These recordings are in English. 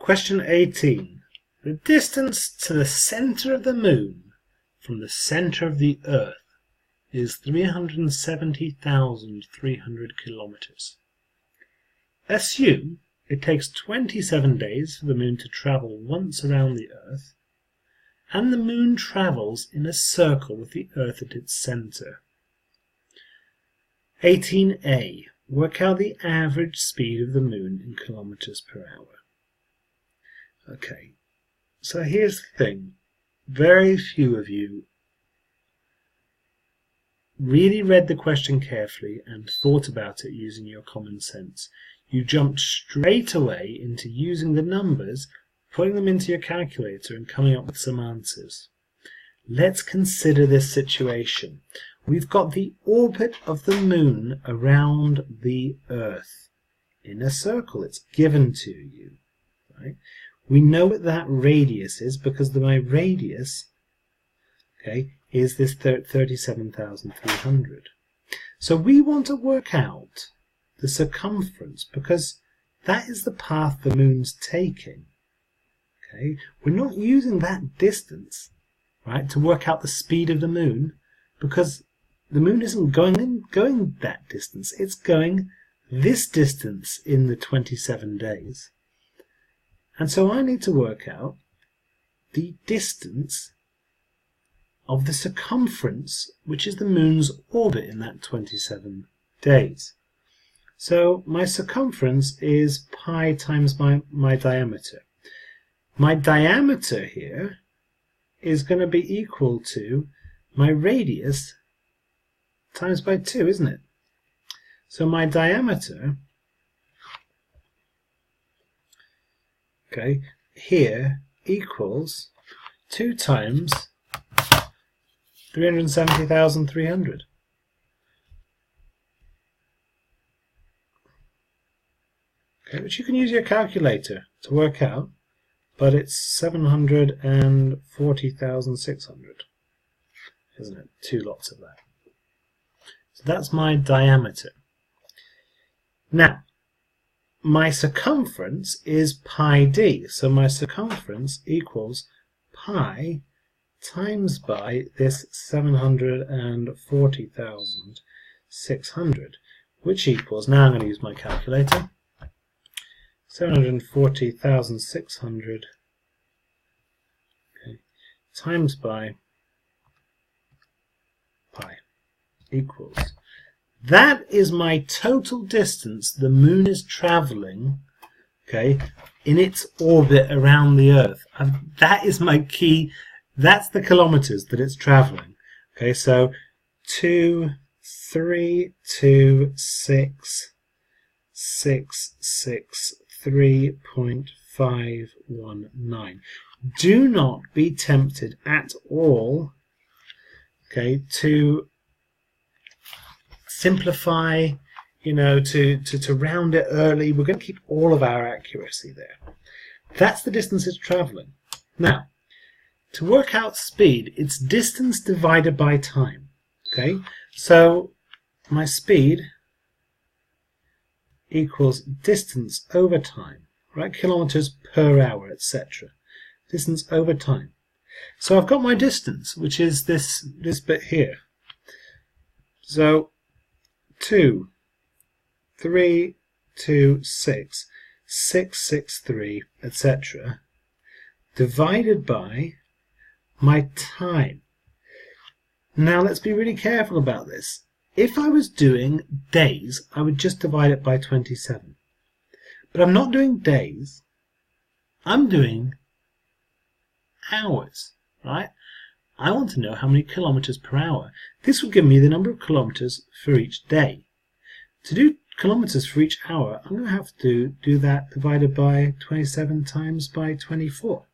Question 18. The distance to the centre of the Moon from the centre of the Earth is 370,300 kilometres. Assume it takes 27 days for the Moon to travel once around the Earth, and the Moon travels in a circle with the Earth at its centre. 18a. Work out the average speed of the Moon in kilometres per hour. Okay, so here's the thing. Very few of you really read the question carefully and thought about it using your common sense. You jumped straight away into using the numbers, putting them into your calculator and coming up with some answers. Let's consider this situation. We've got the orbit of the Moon around the Earth in a circle. It's given to you, right? We know what that radius is because my radius, okay, is this 37,300. So we want to work out the circumference because that is the path the Moon's taking. Okay, we're not using that distance, right, to work out the speed of the Moon because the Moon isn't going that distance. It's going this distance in the 27 days. And so I need to work out the distance of the circumference, which is the Moon's orbit in that 27 days. So my circumference is pi times my diameter. My diameter here is going to be equal to my radius times by 2, isn't it? So my diameter, okay, here equals 2 times 370,300. Okay, which you can use your calculator to work out, but it's 740,600, isn't it? 2 lots of that. So that's my diameter. Now, my circumference is pi d, so my circumference equals pi times by this 740,600, which equals, now I'm going to use my calculator, 740,600 okay, times by pi equals. That is my total distance the Moon is travelling, okay, in its orbit around the Earth. And that is my key. That's the kilometres that it's travelling. Okay, so 2,326,663.519. Do not be tempted at all, okay, to simplify, you know, to round it early. We're going to keep all of our accuracy there. That's the distance it's travelling. Now, to work out speed, it's distance divided by time. Okay, so my speed equals distance over time, right? Kilometers per hour, etc. Distance over time. So I've got my distance, which is this bit here. So 2, 3, 2, 6, 663, etc. divided by my time. Now let's be really careful about this. If I was doing days, I would just divide it by 27. But I'm not doing days. I'm doing hours, right? I want to know how many kilometers per hour. This would give me the number of kilometers for each day. To do kilometers for each hour, I'm going to have to do that divided by 27 times by 24.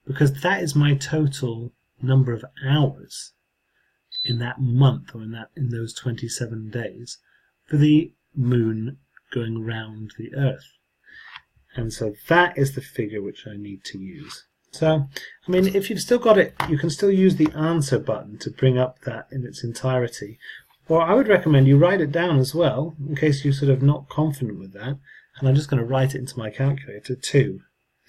Because that is my total number of hours in that month, or in those 27 days, for the Moon going round the Earth. And so that is the figure which I need to use. So, I mean, if you've still got it, you can still use the answer button to bring up that in its entirety. Or I would recommend you write it down as well, in case you're sort of not confident with that. And I'm just going to write it into my calculator too.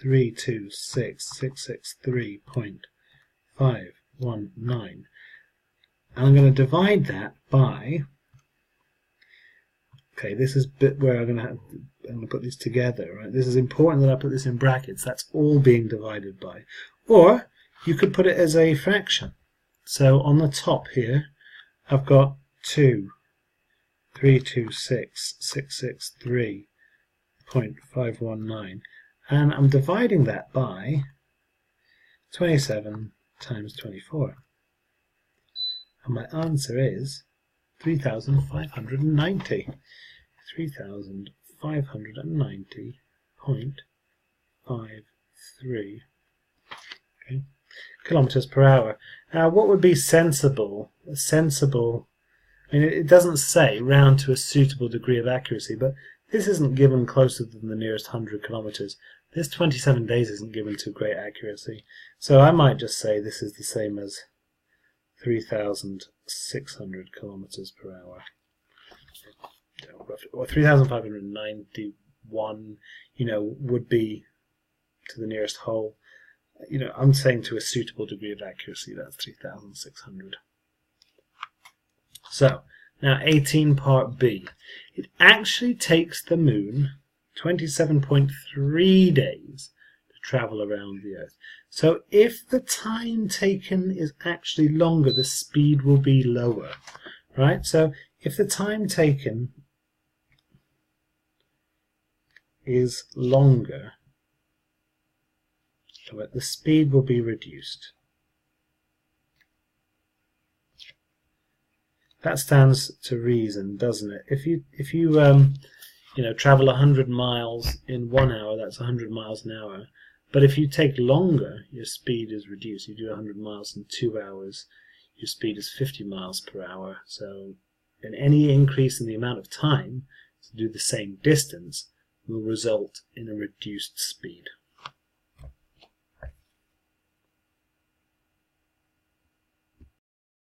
326,663.519. And I'm going to divide that by, okay, this is bit where I'm going to put these together, right? This is important that I put this in brackets. That's all being divided by. Or you could put it as a fraction. So on the top here, I've got 326,663.519, and I'm dividing that by 27 times 24. And my answer is 3,590. 3,590.53. Okay, kilometers per hour. Now, what would be sensible? Sensible. I mean, it doesn't say round to a suitable degree of accuracy, but this isn't given closer than the nearest 100 kilometers. This 27 days isn't given to great accuracy. So I might just say this is the same as 3,600 kilometers per hour. Or 3,591, would be to the nearest whole. I'm saying to a suitable degree of accuracy, that's 3,600. So, now 18 part B. It actually takes the moon 27.3 days to travel around the Earth. So if the time taken is actually longer, the speed will be lower, right? So if the time taken is longer, the speed will be reduced. That stands to reason, doesn't it? If you travel 100 miles in 1 hour, that's 100 miles an hour. But if you take longer, your speed is reduced. You do 100 miles in 2 hours, your speed is 50 miles per hour. So, any increase in the amount of time to do the same distance will result in a reduced speed.